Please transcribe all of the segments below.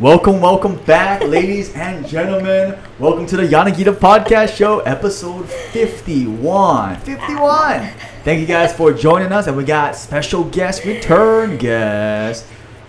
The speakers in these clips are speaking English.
Welcome back, ladies and gentlemen. Welcome to the Yanagita Podcast Show, episode 51. 51! Thank you guys for joining us, and we got special guest, return guest.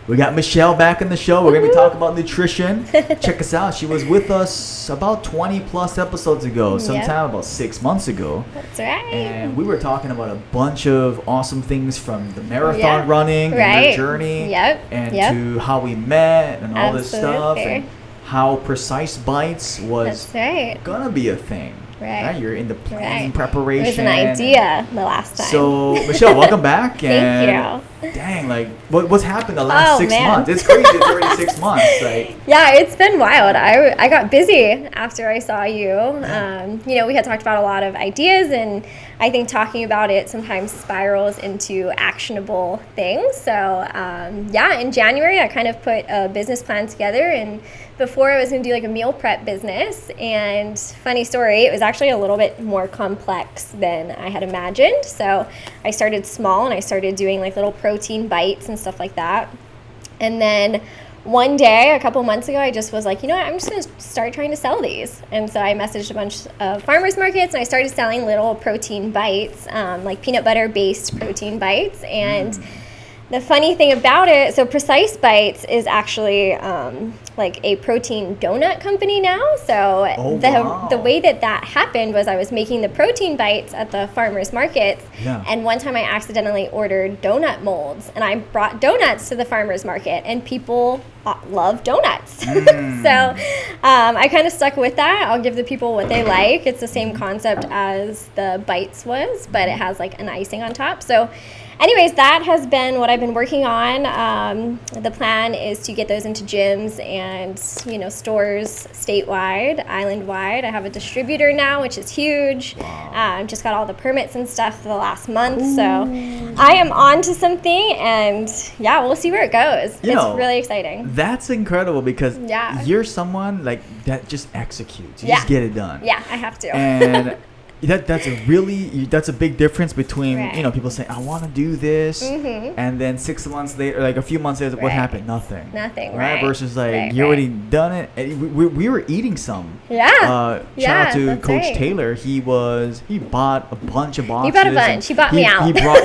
We got Michelle back in the show. We're going to be talking about nutrition. Check us out. She was with us about 20 plus episodes ago, sometime about 6 months ago. That's right. And we were talking about a bunch of awesome things from the marathon running and your journey and to how we met and all this stuff and how Precise Bites was going to be a thing. Right. You're in the planning preparation. It was an idea the last time. So, Michelle, welcome back. Thank you. Dang, like, what's happened the last 6 months? It's crazy. It's already 6 months. Like, yeah, it's been wild. I got busy after I saw you. We had talked about a lot of ideas, and I think talking about it sometimes spirals into actionable things. So, in January, I kind of put a business plan together, and before I was going to do like a meal prep business, and funny story, it was actually a little bit more complex than I had imagined. So I started small and I started doing like little protein bites and stuff like that. And then one day, a couple months ago, I just was like, you know what, I'm just going to start trying to sell these. And so I messaged a bunch of farmers markets and I started selling little protein bites, like peanut butter based protein bites. And the funny thing about it, so Precise Bites is actually like a protein donut company now. So the way that happened was I was making the protein bites at the farmers markets, and one time I accidentally ordered donut molds, and I brought donuts to the farmers market, and people love donuts. So I kind of stuck with that. I'll give the people what they like. It's the same concept as the bites was, but it has like an icing on top. So anyways, that has been what I've been working on. The plan is to get those into gyms and, stores statewide, island-wide. I have a distributor now, which is huge. Just got all the permits and stuff for the last month. So I am on to something, and we'll see where it goes. It's really exciting. That's incredible because you're someone like that just executes. You just get it done. Yeah, I have to. And that's a big difference between people saying I want to do this and then 6 months later, like a few months later, what happened? Nothing right? Versus like you already done it. And we were eating some. Shout out to Coach Taylor. He bought a bunch of boxes. He bought a bunch. He bought me out. He brought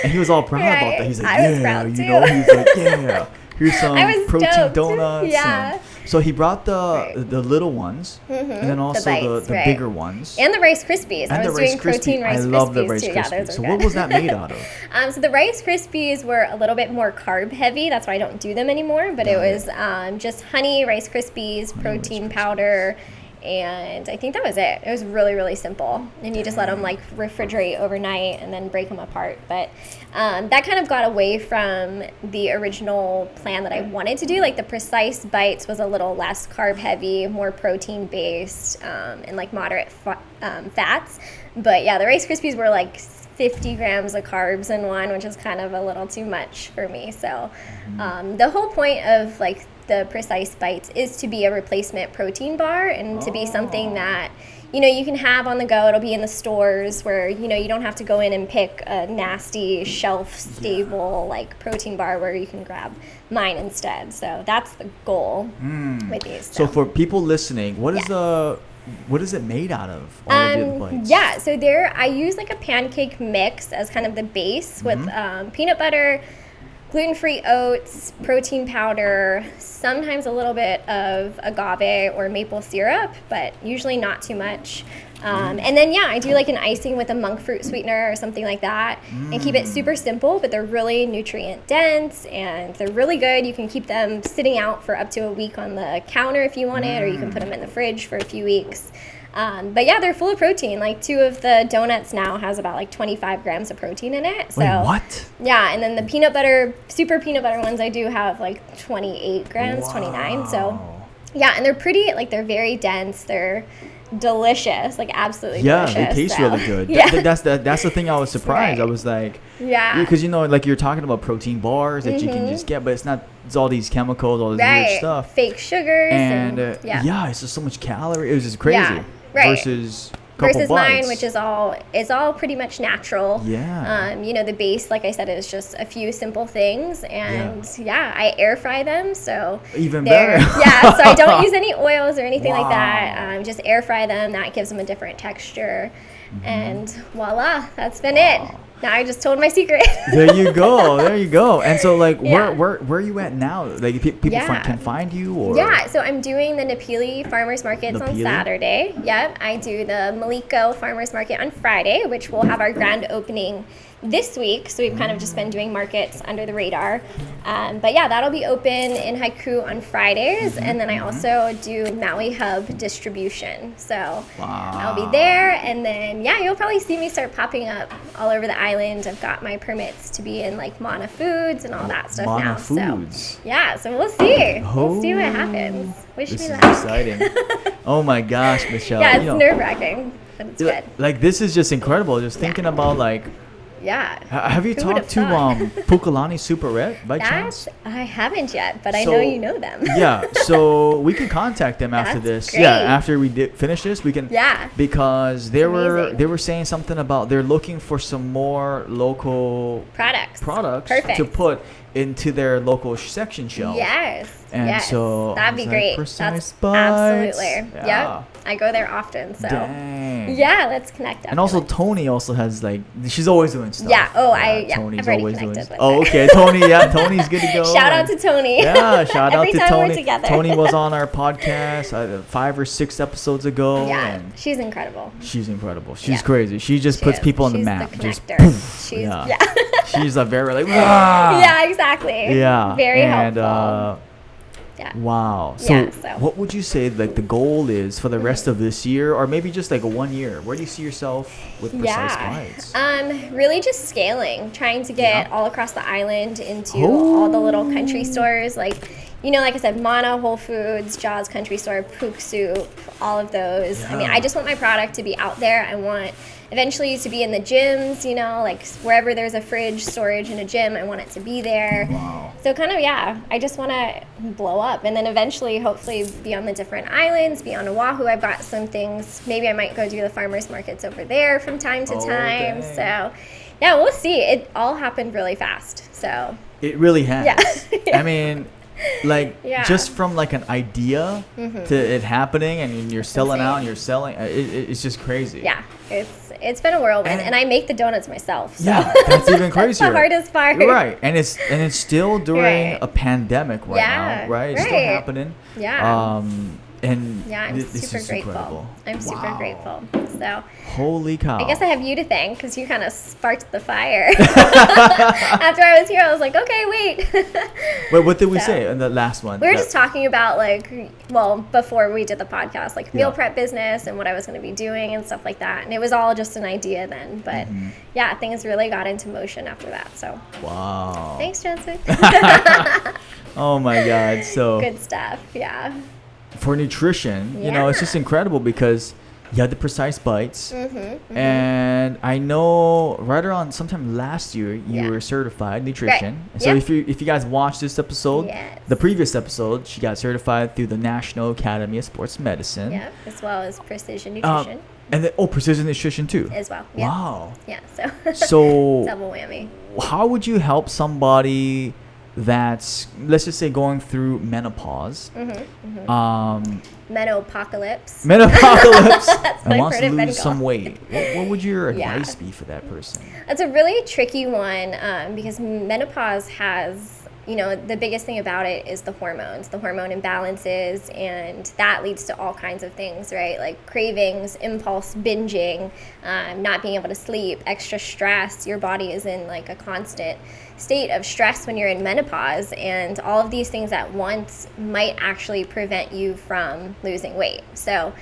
and he was was proud about that. He's like, he's like, here's some protein donuts. So he brought the little ones, and then also the bigger ones. And the Rice Krispies. And I was doing protein Rice Krispies. I love the Rice Krispies. So what was that made out of? So the Rice Krispies were a little bit more carb heavy. That's why I don't do them anymore. But it was just honey Rice Krispies, protein powder, and I think that was it. It was really, really simple. And you just let them like refrigerate overnight and then break them apart. But that kind of got away from the original plan that I wanted to do. Like the Precise Bites was a little less carb heavy, more protein based, and like moderate fats. But the Rice Krispies were like 50 grams of carbs in one, which is kind of a little too much for me. So the whole point of like the Precise Bites is to be a replacement protein bar and to be something that you can have on the go. It'll be in the stores where you don't have to go in and pick a nasty shelf stable like protein bar where you can grab mine instead. So that's the goal with these. So for people listening, what is it made out of? So I use like a pancake mix as kind of the base with peanut butter, gluten-free oats, protein powder, sometimes a little bit of agave or maple syrup, but usually not too much. And then, I do like an icing with a monk fruit sweetener or something like that and keep it super simple, but they're really nutrient dense and they're really good. You can keep them sitting out for up to a week on the counter if you want it, or you can put them in the fridge for a few weeks. But they're full of protein. Like 2 of the donuts now has about like 25 grams of protein in it. So wait, what? Yeah, and then the super peanut butter ones I do have like 28 grams, 29. So and they're pretty, like they're very dense. They're delicious, like absolutely delicious. Yeah, they taste really good. That's the thing I was surprised. I was like, because like you're talking about protein bars that you can just get, but it's all these chemicals, all this weird stuff, fake sugars, and it's just so much calorie. It was just crazy. Versus versus mine, bites. which is all pretty much natural. Yeah. The base, like I said, is just a few simple things, and I air fry them, so Even better. Yeah, so I don't use any oils or anything like Wow. that. Just air fry them. That gives them a different texture, and voila, that's been it. Now I just told my secret. There you go. And so, like, Yeah. where are you at now? Like, people can find you, or Yeah, so I'm doing the Napili Farmers Markets on Napili? Saturday. Yep, I do the Maliko Farmers Market on Friday, which will have our grand opening this week. So we've kind of just been doing markets under the radar. But yeah, that'll be open in Haiku on Fridays. And then I also do Maui Hub distribution. So I'll be there. And then, you'll probably see me start popping up all over the island. I've got my permits to be in like Mana Foods and all that stuff Mana now. Foods. So so we'll see. We'll see what happens. Wish This me is luck. exciting. Oh my gosh, Michelle. Yeah, it's nerve-wracking, but it's good. Like, this is just incredible. Just thinking about, like, Yeah. have you Who would've talked to thought? Pukalani Super Red by chance? I haven't yet, but I So- know you know them. Yeah, so we can contact them after That's this. great. Yeah, after we finish this, we can. Yeah. Because they Amazing. were saying something about they're looking for some more local Products products to put into their local section shelf. Yes. And yes. so that'd be it's like great. Precise That's Bites. absolutely. Yeah. Yep. I go there often, so Dang. yeah, let's connect up. And also Tony also has, like, she's always doing stuff. Yeah. Oh, Tony's I've already always doing connected with Oh, her. okay. Tony, Tony's good to go. Shout out to Tony. Yeah, shout out Every to time Tony. we're together. Tony was on our podcast 5 or 6 episodes ago. Yeah, And she's incredible. she's incredible. She's Yeah. crazy. She just She puts is. people on the She's map. The Just connector. poof. She's Yeah. She's a very, like, yeah, exactly. Yeah. Very and, helpful. Yeah. Wow. So, Yeah, so- what would you say, like, the goal is for the rest of this year, or maybe just like a 1 year? Where do you see yourself with Precise Bites? Really just scaling, trying to get Yeah. all across the island into all the little country stores, like I said, Mana, Whole Foods, Jaws Country Store, Pook Soup, all of those. I mean, Yeah. I just want my product to be out there. I want eventually to be in the gyms, like wherever there's a fridge storage in a gym, I want it to be there. Wow. So kind of, I just want to blow up and then eventually hopefully be on the different islands, be on Oahu. I've got some things. Maybe I might go do the farmers markets over there from time to time. dang. So yeah, we'll see. It all happened really fast. So It really has. Yeah. I mean, like, Yeah. just from like an idea to it happening, and you're selling out and you're selling, it's just crazy. yeah, it's been a whirlwind, And- and I make the donuts myself. So. Yeah, that's even That's crazier. the hardest part. Right, and it's still during Right. a pandemic right Yeah, now, right? It's still right. happening. Yeah. And Yeah, I'm this super is grateful. incredible. I'm super Wow. grateful. So Holy cow! I guess I have you to thank because you kind of sparked the fire. After I was here, I was like, okay, wait. Wait, what did we So- say in the last one? We were just talking about before we did the podcast, like meal Yeah. prep business and what I was going to be doing and stuff like that. And it was all just an idea then. But yeah, things really got into motion after that. So Wow. thanks, Jensen. Oh my God! So Good stuff. Yeah. for nutrition, it's just Yeah. incredible because you had the Precise Bites, Mm-hmm. and I know right around sometime last year you Yeah. were certified nutrition. Right. So Yeah. if you guys watched this episode, Yes. the previous episode, she got certified through the National Academy of Sports Medicine. Yeah. As well as precision Um, nutrition and then precision nutrition too. as well. Yeah. Wow. Yeah. So So double whammy. how would you help somebody that's, let's just say, going through menopause, Menopocalypse. menopause, That's and what wants I've to heard it been lose some called. weight? What would your Yeah. advice be for that person? That's a really tricky one because menopause has, the biggest thing about it is the hormones, the hormone imbalances, and that leads to all kinds of things, right? Like cravings, impulse binging, not being able to sleep, extra stress. Your body is in like a constant state of stress when you're in menopause, and all of these things at once might actually prevent you from losing weight. So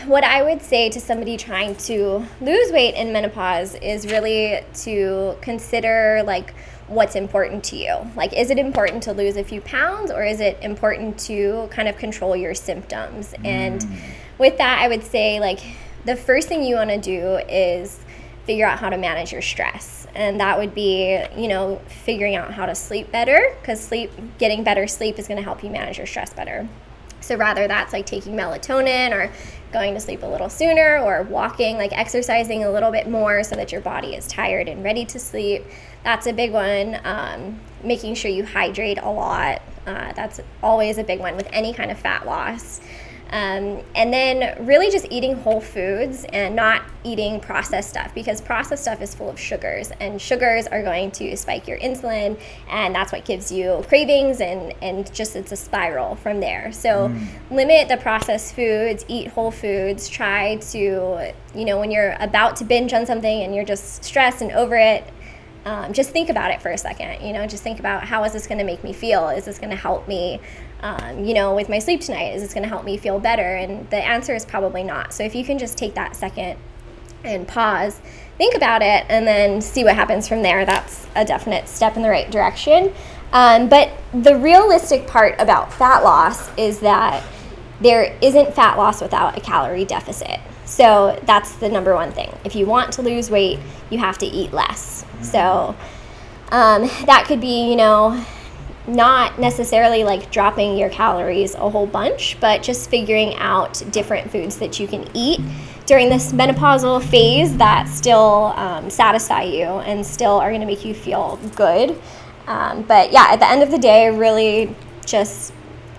what I would say to somebody trying to lose weight in menopause is really to consider like what's important to you. Like, is it important to lose a few pounds, or is it important to kind of control your symptoms? And with that, I would say like the first thing you want to do is figure out how to manage your stress. And that would be, figuring out how to sleep better, because getting better sleep is going to help you manage your stress better. So rather that's like taking melatonin or going to sleep a little sooner or walking, like exercising a little bit more so that your body is tired and ready to sleep. That's a big one. Making sure you hydrate a lot. That's always a big one with any kind of fat loss. And then really just eating whole foods and not eating processed stuff, because processed stuff is full of sugars, and sugars are going to spike your insulin, and that's what gives you cravings, and just it's a spiral from there. So limit the processed foods, eat whole foods, try to, when you're about to binge on something and you're just stressed and over it, just think about it for a second. Just think about, how is this going to make me feel? Is this going to help me with my sleep tonight? Is this going to help me feel better? And the answer is probably not. So if you can just take that second and pause, think about it, and then see what happens from there, that's a definite step in the right direction. But the realistic part about fat loss is that there isn't fat loss without a calorie deficit. So that's the number one thing. If you want to lose weight, you have to eat less. So that could be, not necessarily like dropping your calories a whole bunch, but just figuring out different foods that you can eat during this menopausal phase that still satisfy you and still are going to make you feel good. But yeah, at the end of the day, really just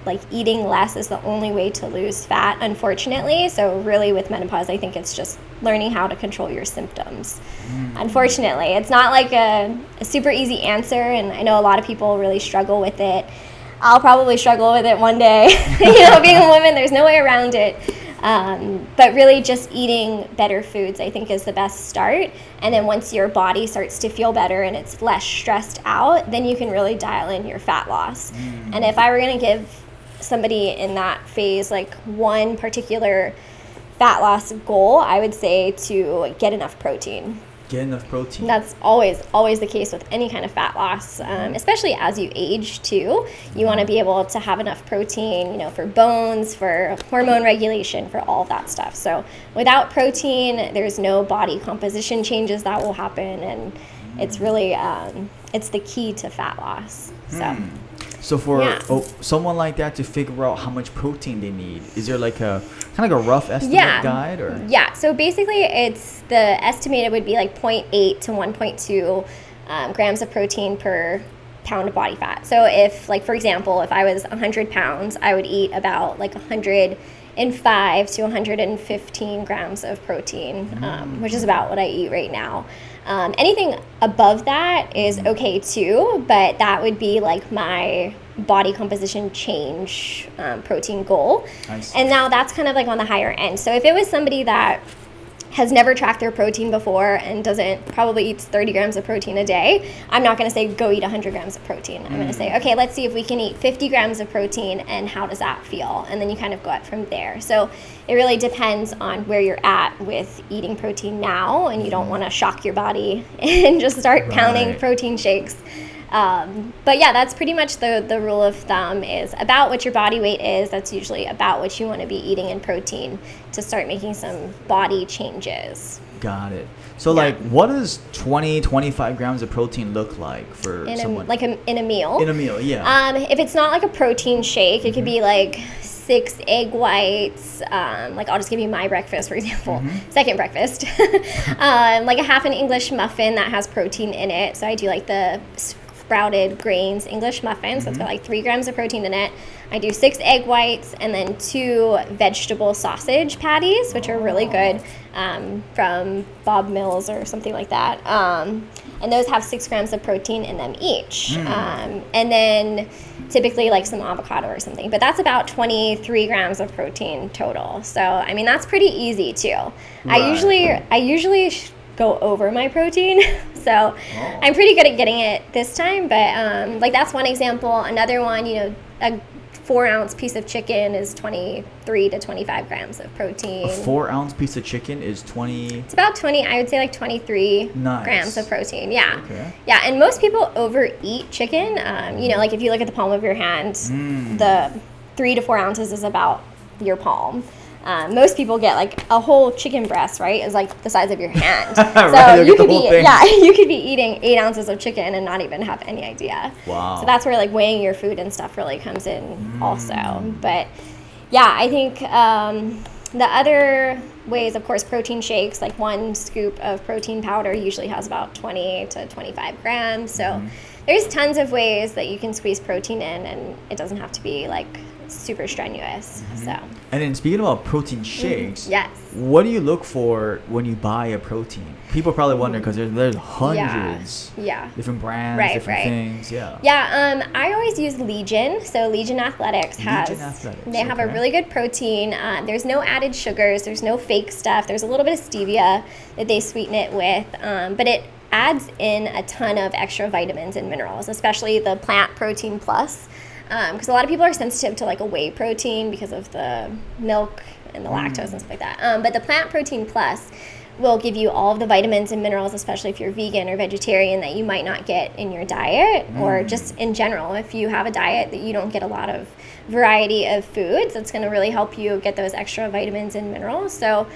like eating less is the only way to lose fat, unfortunately. So really with menopause, I think it's just learning how to control your symptoms. Unfortunately, it's not like a super easy answer, and I know a lot of people really struggle with it. I'll probably struggle with it one day. Being a woman, there's no way around it. But really just eating better foods, I think, is the best start. And then once your body starts to feel better and it's less stressed out, then you can really dial in your fat loss. And if I were going to give somebody in that phase like one particular fat loss goal, I would say to get enough protein. Get enough protein. That's always the case with any kind of fat loss, especially as you age too. You want to be able to have enough protein, for bones, for hormone regulation, for all of that stuff. So without protein, there's no body composition changes that will happen, and it's really it's the key to fat loss. So for someone like that to figure out how much protein they need, is there like a kind of like a rough estimate guide? Or? Yeah, so basically the estimated would be like 0.8 to 1.2 grams of protein per pound of body fat. So if, like, for example, if I was 100 pounds, I would eat about like 105 to 115 grams of protein, which is about what I eat right now. Anything above that is okay too, but that would be like my body composition change protein goal. And now that's kind of like on the higher end. So if it was somebody that has never tracked their protein before and probably eats 30 grams of protein a day, I'm not going to say go eat 100 grams of protein. I'm going to say, okay, let's see if we can eat 50 grams of protein, and how does that feel? And then you kind of go up from there. So it really depends on where you're at with eating protein now, and you don't want to shock your body and just start pounding protein shakes. But yeah, that's pretty much the rule of thumb, is about what your body weight is. That's usually about what you want to be eating in protein to start making some body changes. Got it. So like, what does 25 grams of protein look like for someone? In a meal? In a meal, yeah. If it's not like a protein shake, it could be like 6 egg whites. Like, I'll just give you my breakfast, for example. Second breakfast. Like a half an English muffin that has protein in it. So I do like the sprouted grains English muffin, so it's got like 3 grams of protein in it. I do 6 egg whites and then 2 vegetable sausage patties, which are really good, from Bob Mills or something like that. And those have 6 grams of protein in them each. And then typically like some avocado or something, but that's about 23 grams of protein total. So I mean, that's pretty easy too. I usually go over my protein, so I'm pretty good at getting it this time. But like, that's one example. Another one, a 4-ounce piece of chicken is 23 to 25 grams of protein. A 4-ounce piece of chicken is 20. It's about 20. I would say like 23 grams of protein. Yeah. Okay. Yeah, and most people overeat chicken. Like if you look at the palm of your hand, the 3 to 4 ounces is about your palm. Most people get like a whole chicken breast, right? Is like the size of your hand. So you could be eating 8 ounces of chicken and not even have any idea. Wow. So that's where like weighing your food and stuff really comes in also. But yeah, I think the other ways, of course, protein shakes, like 1 scoop of protein powder usually has about 20 to 25 grams. So there's tons of ways that you can squeeze protein in, and it doesn't have to be like super strenuous. So. And then speaking about protein shakes, Yes. what do you look for when you buy a protein? People probably wonder because there's hundreds, Yeah. different brands, Right, different right. things. Yeah. Yeah, I always use Legion. So Legion Athletics has, they have a okay. really good protein. There's no added sugars. There's no fake stuff. There's a little bit of stevia that they sweeten it with, but it adds in a ton of extra vitamins and minerals, especially the Plant Protein Plus. Because a lot of people are sensitive to like a whey protein because of the milk and the lactose and stuff like that. But the Plant Protein Plus will give you all of the vitamins and minerals, especially if you're vegan or vegetarian, that you might not get in your diet or just in general. If you have a diet that you don't get a lot of variety of foods, that's going to really help you get those extra vitamins and minerals. So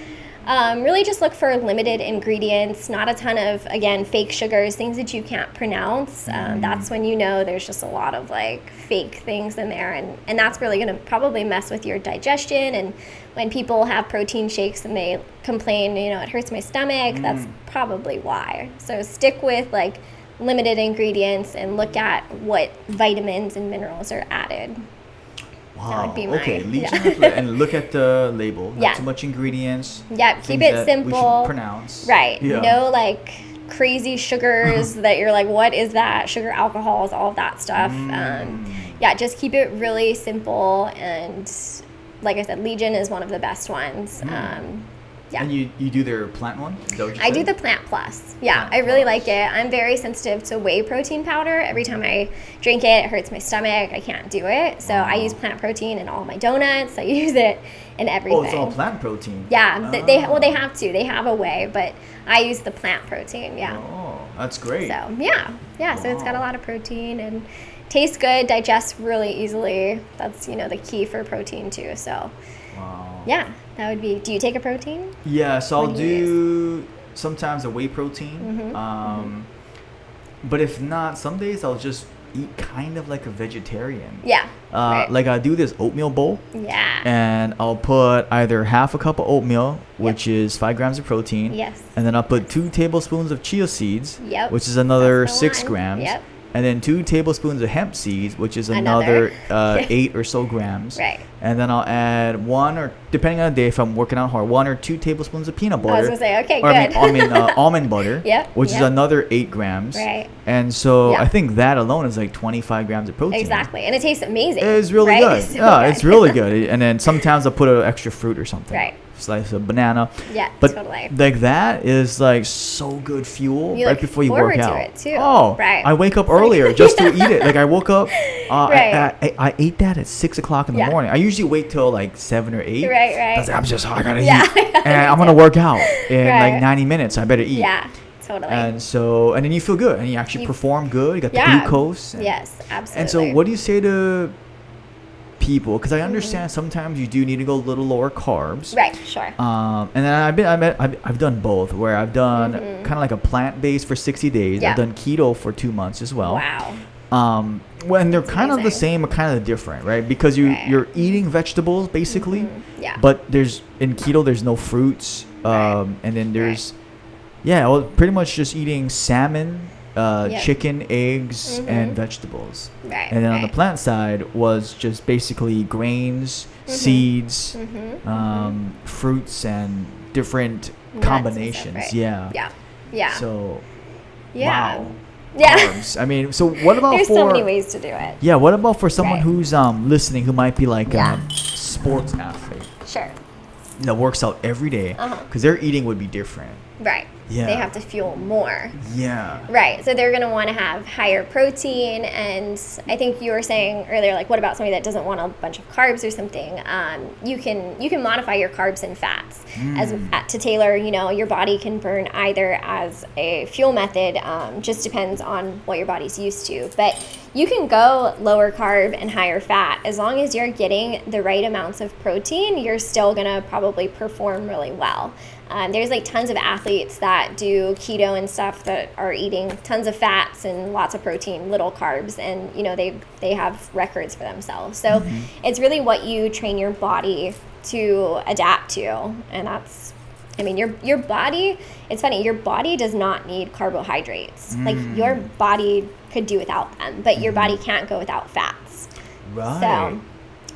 really just look for limited ingredients, not a ton of, again, fake sugars, things that you can't pronounce. That's when you know there's just a lot of like fake things in there, and that's really going to probably mess with your digestion. And when people have protein shakes and they complain, it hurts my stomach, that's probably why. So stick with like limited ingredients and look at what vitamins and minerals are added. Wow. That would be my, okay. Legion yeah. Athletic- and look at the label. Not Yeah. too much ingredients. Yeah, keep things it that simple. We should pronounce. Right. Yeah. No like crazy sugars that you're like, what is that? Sugar, alcohols, all of that stuff. Yeah, just keep it really simple. And like I said, Legion is one of the best ones. Yeah. And you do their plant one? Is that what you I do said? the Plant Plus. Yeah, Plant I really Plus. like it. I'm very sensitive to whey protein powder. Every time I drink it, it hurts my stomach. I can't do it. So I use plant protein in all my donuts. I use it in everything. Oh, it's all plant protein. Yeah, they have to. They have a whey, but I use the plant protein. Yeah. Oh, that's great. So yeah. So it's got a Wow. lot of protein and tastes good, digests really easily. That's the key for protein too. So Wow. yeah, that would be. Do you take a protein? Yeah, so I'll What do you do sometimes a whey protein. But if not, some days I'll just eat kind of like a vegetarian. Yeah. Right. Like I do this oatmeal bowl. Yeah. And I'll put either half a cup of oatmeal, which is 5 grams of protein. Yes. And then I'll put 2 tablespoons of chia seeds, Yep. which is another That's the 6 one. grams. Yep. And then 2 tablespoons of hemp seeds, which is another Another. 8 or so grams. Right. And then I'll add 1 or, depending on the day, if I'm working out hard, 1 or 2 tablespoons of peanut butter. I was gonna say, okay, Or good. I mean almond butter. Yep, Which is yep. another 8 grams. Right. And so Yeah. I think that alone is like 25 grams of protein. Exactly, and it tastes amazing. It's really right? good. So Yeah, good. it's really good. And then sometimes I'll put an extra fruit or something. Right. Slice of banana. Yeah, But totally. like that is like so good fuel You right look before you forward work to out. it, too. Oh, Right. I wake up earlier just to eat it. Like I woke up, Right. I ate that at 6 o'clock in the Yeah. morning. I usually wait till like 7 or 8. Right. I was like, I'm just, I gotta Yeah. eat. And I'm gonna work out in Right. like 90 minutes. I better eat. Yeah, totally. And so, and then you feel good and you actually perform good. You got the Yeah. glucose. Yes, absolutely. And so, what do you say to people? Because I understand sometimes you do need to go a little lower carbs. Right, sure. And then I've done both, where I've done kind of like a plant based for 60 days. Yeah. I've done keto for 2 months as well. Wow. When they're kind of the amazing. same, but kind of different, right? Because Right. you're eating vegetables basically, Yeah. but in keto there's no fruits, Right. and then there's well, pretty much just eating salmon, Yep. chicken, eggs, and vegetables. Right. And then on the right. plant side was just basically grains, seeds, fruits, and different Nuts and stuff, combinations. right. Yeah. Yeah. Yeah. So, yeah. wow. Yeah. Carbs. I mean, so what about There's for so many ways to do it. yeah? What about for someone Right. who's listening who might be like Yeah. sports athlete Sure. that works out every day Uh-huh. because their eating would be different. Right. Yeah. They have to fuel more. Yeah. Right. So they're going to want to have higher protein. And I think you were saying earlier, like, what about somebody that doesn't want a bunch of carbs or something? You can modify your carbs and fats to tailor. Your body can burn either as a fuel method. Just depends on what your body's used to. But you can go lower carb and higher fat. As long as you're getting the right amounts of protein, you're still going to probably perform really well. There's like tons of athletes that do keto and stuff that are eating tons of fats and lots of protein, little carbs, and you know they have records for themselves. So it's really what you train your body to adapt to, and that's, I mean, your body, it's funny, your body does not need carbohydrates. Like your body could do without them, but your body can't go without fats. Right. So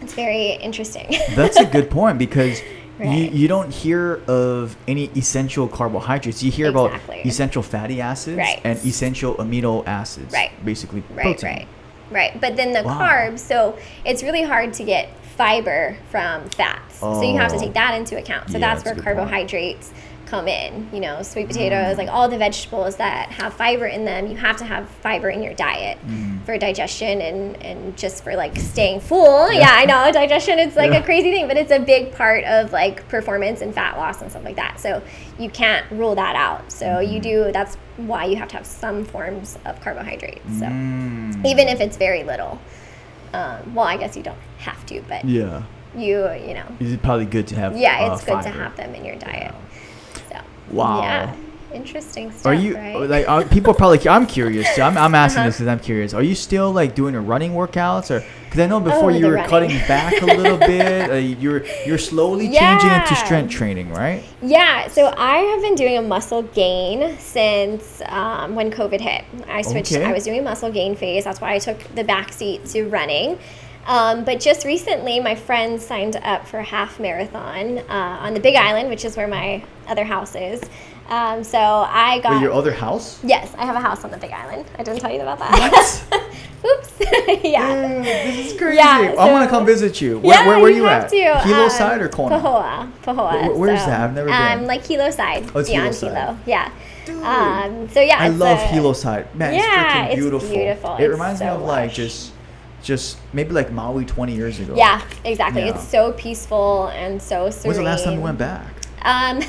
it's very interesting. That's a good point, because Right. you don't hear of any essential carbohydrates. You hear Exactly. about essential fatty acids Right. and essential amino acids. Right. Basically Right, protein. right. But then the Wow. carbs, so it's really hard to get fiber from fats. So you have to Oh. take that into account. So Yeah, that's that's a where good point. carbohydrates come in. You know, sweet potatoes, like all the vegetables that have fiber in them, you have to have fiber in your diet for digestion and just for like staying full. Yeah, I know, digestion, it's like a crazy thing, but it's a big part of like performance and fat loss and stuff like that. So you can't rule that out. So you do, that's why you have to have some forms of carbohydrates. So even if it's very little. Well, I guess you don't have to, but Yeah. you know, It's probably good to have. yeah, it's good to fiber. have them in your diet. So Wow. yeah, interesting stuff. Are you right? like people are probably? I'm curious. I'm asking this because I'm curious. Are you still like doing your running workouts, or because I know before you the were running. cutting back a little bit. You're slowly changing into strength training, right? Yeah, so I have been doing a muscle gain since when COVID hit. I switched. Okay. I was doing a muscle gain phase. That's why I took the back seat to running. But just recently, my friends signed up for a half marathon on the Big Island, which is where my other house is. So I got. Wait, your other house? Yes, I have a house on the Big Island. I didn't tell you about that. Oops. Yeah. This is crazy. Yeah, I want to so- come visit you. Yeah, Where you you have at? to. Hilo side or Kona? Pahoa. Where's so, that? I've never been. Like Hilo side. Oh, it's Hilo beyond side. Hilo. Yeah. Dude, So yeah. I it's love a- Hilo side. Man, Yeah, it's freaking it's beautiful. beautiful. It It's reminds me so of like lush. just maybe like Maui 20 years ago. Yeah, exactly. Yeah. It's so peaceful and so serene. When's the last time you went back?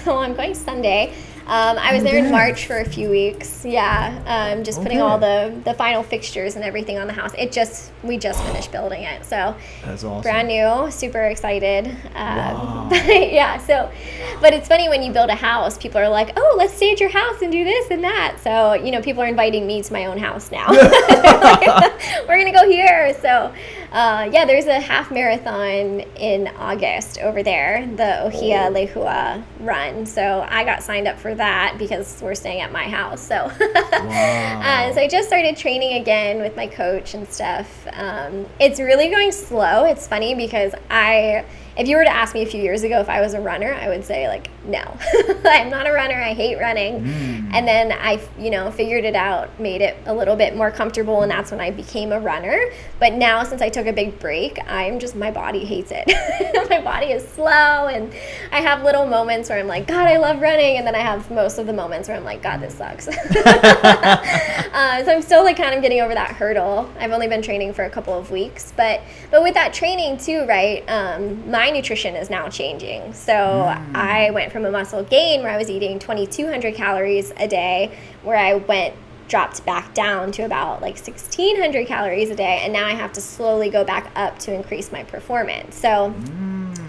Well, I'm going Sunday. I was there in March for a few weeks. Yeah, just putting all the final fixtures and everything on the house. We just finished building it, so That's awesome. brand new, super excited. Wow. But yeah, but it's funny when you build a house, people are like, oh, let's stay at your house and do this and that. So, you know, people are inviting me to my own house now. We're going to go here. So, yeah, there's a half marathon in August over there, the Ohia Lehua run. So I got signed up for that because we're staying at my house. So, Wow. so I just started training again with my coach and stuff. It's really going slow. It's funny because if you were to ask me a few years ago if I was a runner, I would say like, no, I'm not a runner. I hate running. And then I, figured it out, made it a little bit more comfortable. And that's when I became a runner. But now since I took a big break, my body hates it. My body is slow. And I have little moments where I'm like, God, I love running. And then I have most of the moments where I'm like, God, this sucks. So I'm still like kind of getting over that hurdle. I've only been training for a couple of weeks, but with that training too, right? My nutrition is now changing. So I went from a muscle gain where I was eating 2,200 calories a day, where I dropped back down to about like 1,600 calories a day, and now I have to slowly go back up to increase my performance. So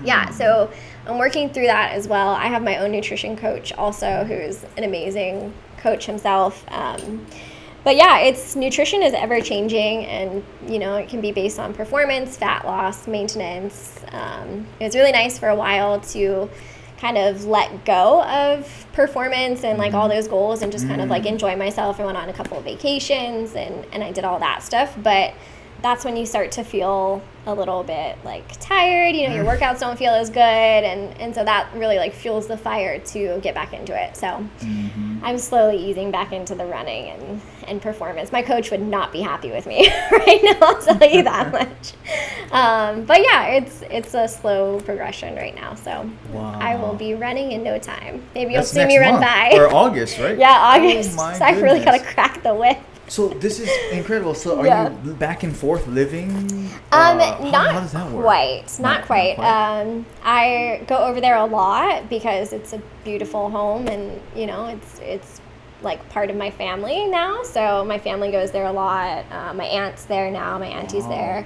yeah, so I'm working through that as well. I have my own nutrition coach also, who's an amazing coach himself. But yeah, nutrition is ever changing, and it can be based on performance, fat loss, maintenance. It was really nice for a while to kind of let go of performance and like all those goals and just kind of like enjoy myself. I went on a couple of vacations and I did all that stuff, but that's when you start to feel a little bit like tired, your workouts don't feel as good, and so that really like fuels the fire to get back into it. So I'm slowly easing back into the running and performance. My coach would not be happy with me right now, I'll tell you that much. But yeah, it's a slow progression right now, so Wow. I will be running in no time. Maybe you'll That's see next me run month, by. or August, right? Yeah, August. Oh my So I've really got to goodness. crack the whip. So this is incredible. So are Yeah. you back and forth living? Not how does that work? quite. Not Not quite. quite. I go over there a lot because it's a beautiful home, and it's like part of my family now. So my family goes there a lot. My aunt's there now. My auntie's there.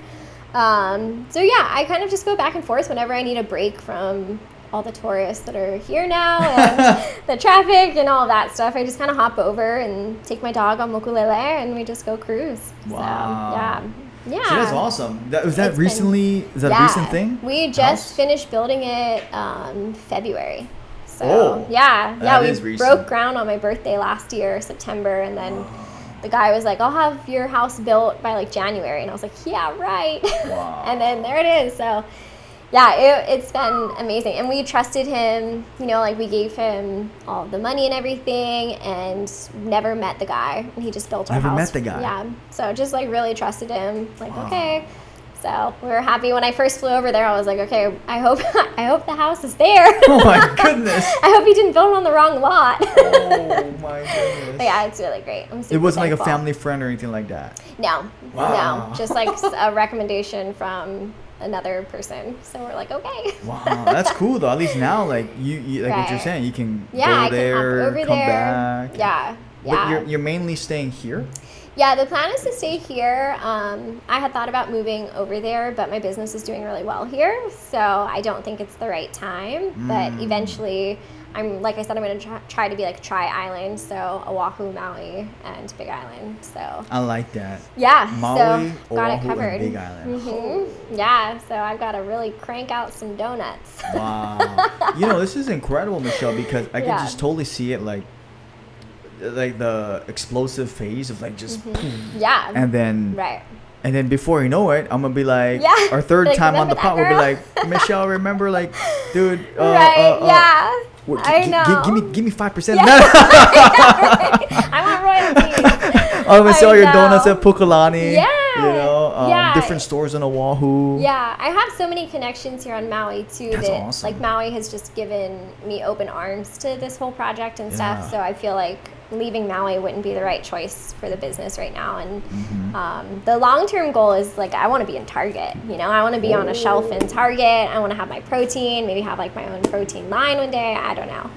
So yeah, I kind of just go back and forth whenever I need a break from all the tourists that are here now and the traffic and all that stuff. I just kind of hop over and take my dog on Mokulele and we just go cruise. Wow. So, yeah. So that's awesome. Is that It's recently? Is that a recent thing? We just finished building it February. So Oh, that we is recent. broke ground on my birthday last year, September, and then the guy was like, "I'll have your house built by like January," and I was like, "Yeah, right." Wow. And then there it is. So yeah, it's been amazing, and we trusted him. You know, like we gave him all the money and everything, and never met the guy, and he just built our Never house. met the guy? Yeah, so just like really trusted him. Like okay. So we were happy when I first flew over there. I was like, okay, I hope the house is there. Oh my goodness. I hope he didn't build it on the wrong lot. Oh my goodness. But yeah, it's really great. I'm super It wasn't like a thankful. family friend or anything like that. No, Wow. no, just like a recommendation from another person. So we're like, okay. Wow, that's cool though. At least now, like you like what you're Right. saying, you can Yeah, go I there, can hop over come there. back. Yeah, But yeah. you're mainly staying here. Yeah, the plan is to stay here. I had thought about moving over there, but my business is doing really well here, so I don't think it's the right time. But eventually, like I said, I'm going to try to be like tri-island, so Oahu, Maui, and Big Island. So I like that. yeah, Maui, so got it Oahu, covered. and Big Island. Yeah, so I've got to really crank out some donuts. Wow. You know, this is incredible, Michelle, because I can Yeah. just totally see it like the explosive phase of like just boom, Yeah, and then right. and then before you know it, I'm gonna be like Yeah. our third Like, time on remember the that pod, we'll be girl? like, Michelle, remember like, dude, Right, yeah. what, I know. give me 5%. Yeah. I want royalties. I'm gonna sell I your know. donuts at Pukalani. Yeah. You know, Yeah. different stores in Oahu. Yeah, I have so many connections here on Maui too. That's that awesome. like Maui has just given me open arms to this whole project and Yeah. stuff. So I feel like leaving Maui wouldn't be the right choice for the business right now. And Mm-hmm. the long-term goal is like I want to be in Target. You know, I want to be on a shelf in Target. I want to have my protein. Maybe have like my own protein line one day. I don't know,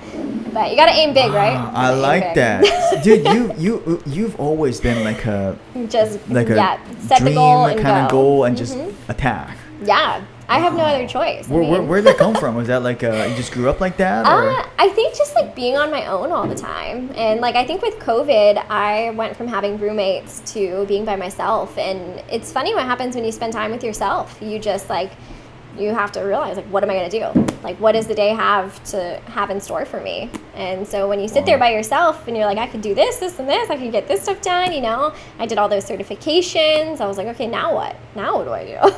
but you got to aim big, right? Ah, I Gotta aim like big. that, dude. You've always been like a Just like a set dream the goal and kind of go. goal and just attack. Yeah, I have no other choice. I mean, Where'd that come from? Was that like you just grew up like that? Or? I think just like being on my own all the time. And like I think with COVID, I went from having roommates to being by myself. And it's funny what happens when you spend time with yourself. You just like, you have to realize like, what am I going to do? Like, what does the day have in store for me? And so when you sit there by yourself and you're like, I could do this, this, and this, I could get this stuff done, you know, I did all those certifications. I was like, okay, now what? Now what do I do?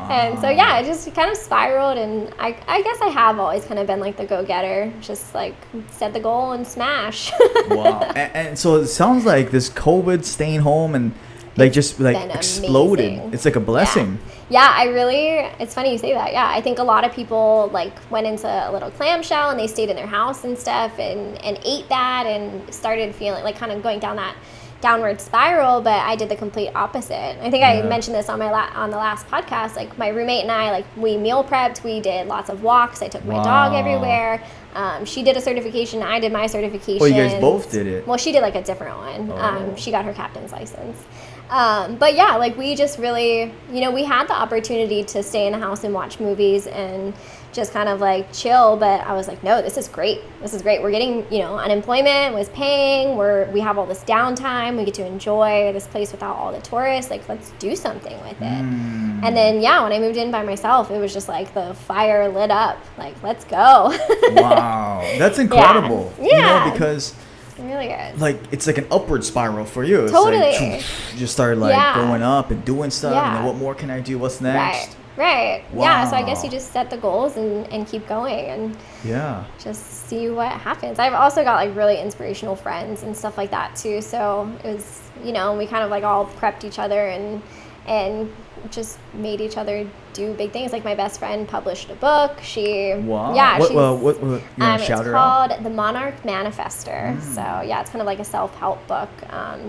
And so, yeah, it just kind of spiraled. And I guess I have always kind of been like the go-getter, just like set the goal and smash. Wow. And so it sounds like this COVID staying home and like just like been exploded. amazing. It's like a blessing. Yeah, it's funny you say that. Yeah, I think a lot of people like went into a little clamshell and they stayed in their house and stuff and ate that and started feeling like kind of going down that downward spiral, but I did the complete opposite. I think I mentioned this on on the last podcast. Like my roommate and I, like we meal prepped, we did lots of walks. I took my dog Wow. everywhere. She did a certification. I did my certification. Oh, you guys both did it. Well, she did like a different one. Oh. She got her captain's license. But yeah, like we just really, you know, we had the opportunity to stay in the house and watch movies and just kind of like chill. But I was like, no, this is great. This is great. We're getting, you know, unemployment was paying. We have all this downtime. We get to enjoy this place without all the tourists. Like, let's do something with it. And then, yeah, when I moved in by myself, it was just like the fire lit up. Like, let's go. Wow. That's incredible. You Yeah. know, because Really good. like it's like an upward spiral for you. It's Totally. like you just started like Yeah. going up and doing stuff. And then Yeah. what more can I do? What's next? Right. Yeah, so I guess Wow. you just set the goals and keep going and Yeah. just see what happens. I've also got like really inspirational friends and stuff like that too. So it was, you know, we kind of like all prepped each other and just made each other do big things. Like my best friend published a book. Wow. Yeah, What, she's, what you want to shout it's her out? called The Monarch Manifester. So yeah, it's kind of like a self-help book.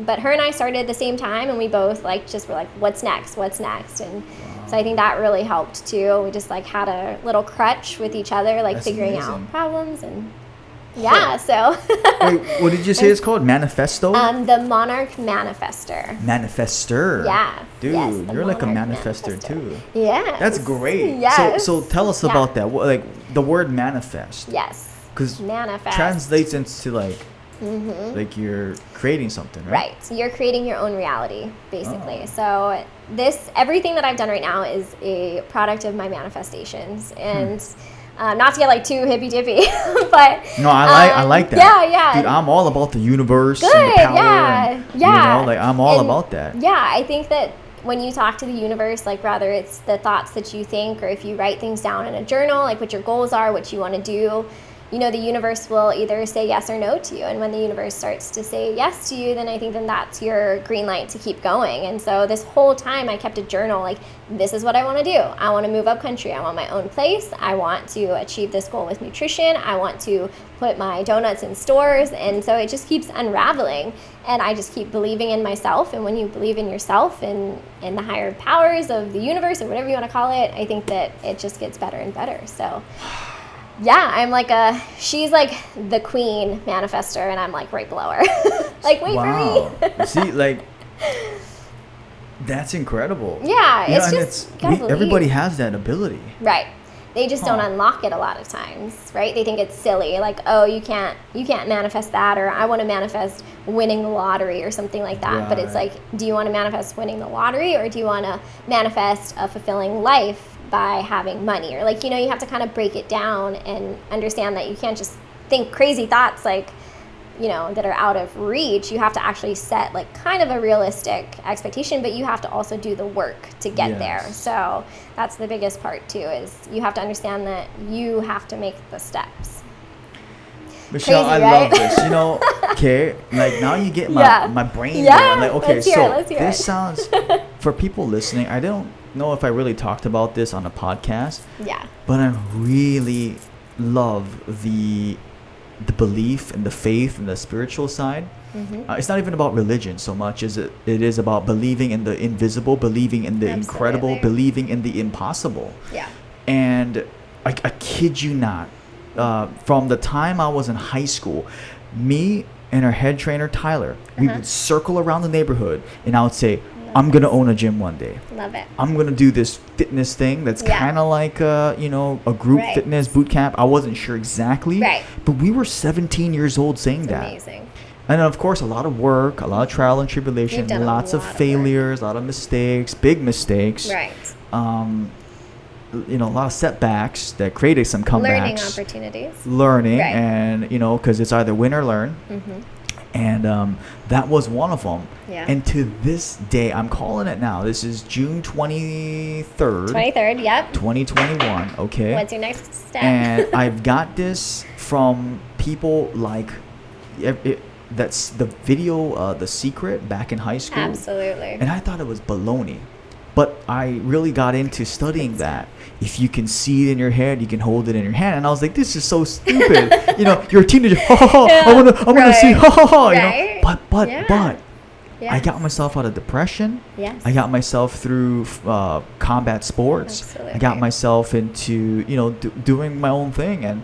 But her and I started at the same time, and we both like just were like, what's next? What's next? And so I think that really helped too. We just like had a little crutch with each other, like That's figuring amazing. out problems and Yeah, so Wait, what did you say it's called? Manifesto? the Monarch Manifester. Manifester. Yeah. Dude, Yes, the you're like a Monarch manifester Manifester. too. Yes. That's great. Yes. So tell us Yeah. about that. What, like the word manifest. Yes. Because Manifest. translates into like you're creating something, right? Right. So you're creating your own reality, basically. So everything that I've done right now is a product of my manifestations. And not to get like too hippy dippy, but No, I like that. Yeah, yeah. Dude, I'm all about the universe and Good, the power. yeah, and, yeah. You know, like I'm all And about that. Yeah, I think that when you talk to the universe, like rather it's the thoughts that you think, or if you write things down in a journal, like what your goals are, what you want to do, you know, the universe will either say yes or no to you. And when the universe starts to say yes to you, then I think then that's your green light to keep going. And so this whole time I kept a journal, like, this is what I want to do. I want to move up country. I want my own place. I want to achieve this goal with nutrition. I want to put my donuts in stores. And so it just keeps unraveling. And I just keep believing in myself. And when you believe in yourself and in the higher powers of the universe, or whatever you want to call it, I think that it just gets better and better. So yeah, I'm like she's like the queen manifester, and I'm like right below her. Like, wait for me. See, like, that's incredible. Yeah, You know, it's and just gotta believe. everybody has that ability. Right. They just don't Huh. unlock it a lot of times, right? They think it's silly, like, oh, you can't manifest that, or I want to manifest winning the lottery or something like that. But it's Right. like, do you want to manifest winning the lottery, or do you want to manifest a fulfilling life by having money? Or like, you know, you have to kind of break it down and understand that you can't just think crazy thoughts like, you know, that are out of reach. You have to actually set like kind of a realistic expectation, but you have to also do the work to get there. Yes. So that's the biggest part too, is you have to understand that you have to make the steps. Michelle, Crazy, I right? love this. You know, okay, like now you get my, Yeah. my brain Yeah, going. Like, okay, let's hear so it, let's hear this it. sounds, for people listening, I don't know if I really talked about this on a podcast, Yeah. but I really love the belief and the faith and the spiritual side. It's not even about religion so much as it is about believing in the invisible, believing in the incredible, Absolutely. believing in the impossible. Yeah. And I kid you not, from the time I was in high school, me and our head trainer Tyler, we would circle around the neighborhood, and I would say, I'm gonna own a gym one day. Love it. I'm gonna do this fitness thing that's Yeah. kind of like a group Right. fitness boot camp. I wasn't sure exactly, Right. but we were 17 years old saying that. Amazing. And then, of course, a lot of work, a lot of trial and tribulation, You've done a lots of lot of work. failures, a lot of mistakes, big mistakes. Right. A lot of setbacks that created some comebacks. Learning opportunities. Learning, Right. and because it's either win or learn. And that was one of them. Yeah. And to this day, I'm calling it now. This is June 23rd, 23rd, yep. 2021. Okay. What's your next step? And I've got this from people like that's the video, The Secret, back in high school. Absolutely. And I thought it was baloney. But I really got into studying that. If you can see it in your head, you can hold it in your hand. And I was like, this is so stupid. You're a teenager. Ha ha ha. Yeah, I wanna see. Ha ha ha. Right. But Yeah. I got myself out of depression. Yes. I got myself through combat sports. Absolutely. I got myself into doing my own thing, and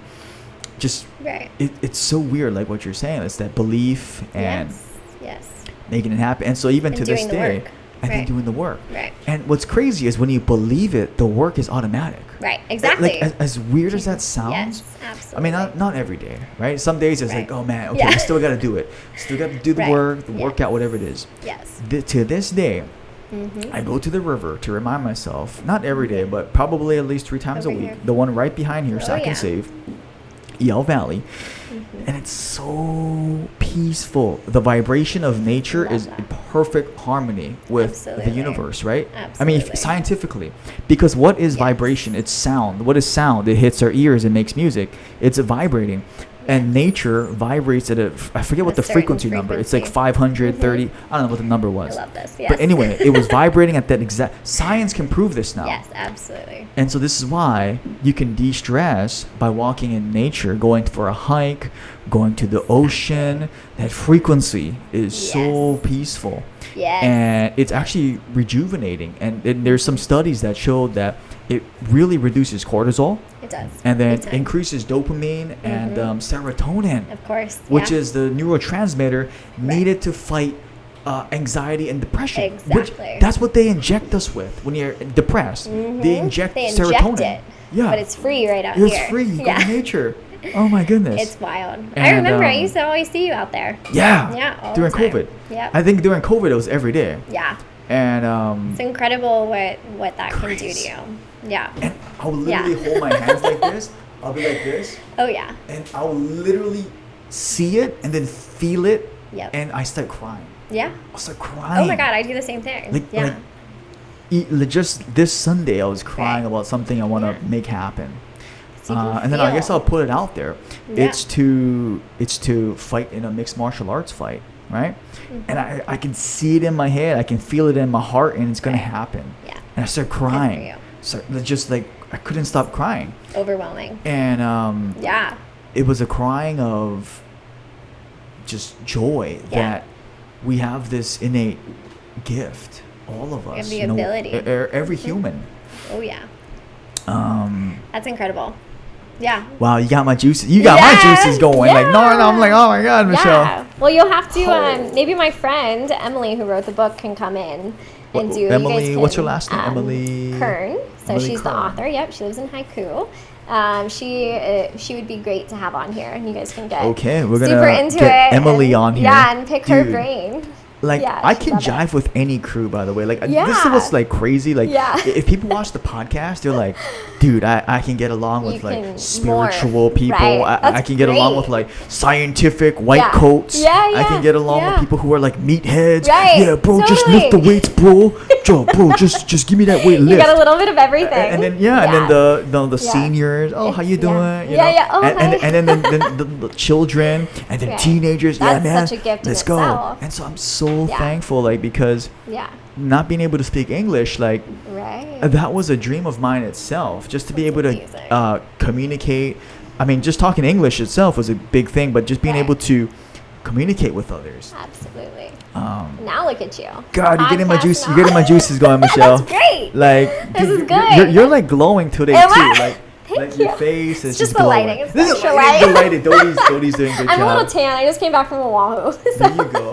just Right. it's so weird, like what you're saying. It's that belief and Yes. making it happen. And so even And to this doing the day, work. I think Right. doing the work. Right. And what's crazy is when you believe it, the work is automatic. Right. Exactly. Like as weird as that sounds. Yes. I Absolutely. mean, not every day, right? Some days it's like, Right. oh man, okay, Yeah. I still got to do it. Still got to do the Right. work, the Yeah. workout, whatever it is. Yes. To this day, Mm-hmm. I go to the river to remind myself, not every day, but probably at least 3 times Over a week. here. The one right behind here, Oh, Sack yeah. and Save, Yell Valley. Mm-hmm. And it's so peaceful. The vibration of nature Love is that. in perfect harmony with Absolutely. the universe, right? I mean, Absolutely. scientifically. Because what is Yes. vibration? It's sound. What is sound? It hits our ears and makes music. It's vibrating. And nature vibrates at I forget what A the certain frequency number. It's like frequency. 530. I don't know what the number was. I love this. Yes. But anyway, it was vibrating at that exact. Science can prove this now. Yes. Absolutely. And so this is why you can de-stress by walking in nature, going for a hike, going to the ocean. That frequency is so peaceful. Yes. And it's actually rejuvenating. And there's some studies that showed that it really reduces cortisol. It does. And then Big time. increases dopamine and serotonin, Of course. which yeah. is the neurotransmitter needed to fight anxiety and depression. Exactly. That's what they inject us with when you're depressed. They inject serotonin. It. Yeah. But it's free right out It's here. free. You go to nature. Oh my goodness. It's wild. I And, remember I used to always see you out there. Yeah. Yeah, all During the time. COVID. Yep. I think during COVID it was every day. Yeah. And It's incredible what that can do to Crazy. you. Yeah. and I'll literally hold my hands like this. I'll be like this, Oh yeah. and I'll literally see it and then feel it, Yep. and I start crying. Yeah. I'll start crying. Oh my God, I do the same thing. Like, yeah. just this Sunday, I was crying Right. about something I want to Yeah. make happen. So you can And then I guess feel. I'll put it out there. Yeah. It's to fight in a mixed martial arts fight, right? And I can see it in my head. I can feel it in my heart, and it's gonna Right. happen. Yeah. And I start for crying. you. So just like I couldn't stop crying, Overwhelming. and Yeah. it was a crying of just joy Yeah. that we have this innate gift, all of We have us. the ability. Every human. Oh yeah. Um, That's incredible. Yeah. wow, you got my juices. You got my Yeah, juices going. Like no, I'm like, oh my god, Michelle. Yeah. Well, you'll have to. Oh. Maybe my friend Emily, who wrote the book, can come in and do. Emily, you guys what's her can, last name? Emily Kern. So Emily she's the Kern. author. Yep, she lives in Haiku. She would be great to have on here, and you guys can get Okay, we're super gonna into get it. Emily and, on here. Yeah, and pick her Dude. brain. Like Yeah, I she'd can love it. jive with any crew, by the way. Like this is Yeah. what's like crazy. Like Yeah. if people watch the podcast, they're like, dude, I can get along with You like can spiritual morph, people. right. I That's can get along with great. like scientific white Yeah. coats. Yeah, I yeah, can get along with yeah. people who are like meatheads. Right, Yeah, bro, just lift the totally. weights, bro. Bro, just give me that weight You lift. got a little bit of everything. And then and then the Yeah. seniors, oh, how you Yeah. doing? You Yeah, know? yeah, oh, and hi. then the children, and then Right. teenagers. That's yeah, man, such a gift in let's go. itself. And so I'm so Yeah. thankful, like because Yeah. not being able to speak English, like Right. that was a dream of mine itself. Just to be That's able amazing. to communicate. I mean, just talking English itself was a big thing, but just being Right. able to communicate with others. Absolutely. Um, Now look at you. God, you're getting my Podcast juice. now. You're getting my juices going, Michelle. That's great. Like This dude, is good. You're like glowing today Am too. I? Like Thank your you. face is It's just the glowing. lighting. It's This is extra lighting. The light. lighting. Dodie's doing a good I'm job. a little tan. I just came back from Oahu. There you go.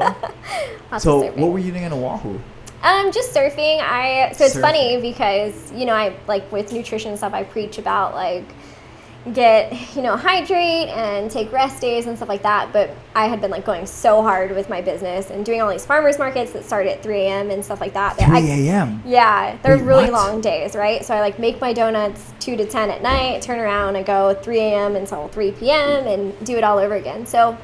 Lots So, of surfing. what were you doing in Oahu? Just surfing. So it's Surfing. funny because I like with nutrition and stuff. I preach about like hydrate and take rest days and stuff like that. But I had been like going so hard with my business and doing all these farmers markets that start at 3 a.m. and stuff like that. 3 a.m. Yeah, they're Wait, really what? long days, right? So I like make my donuts 2 to 10 at night, turn around, I go 3 a.m. until 3 p.m. and do it all over again. So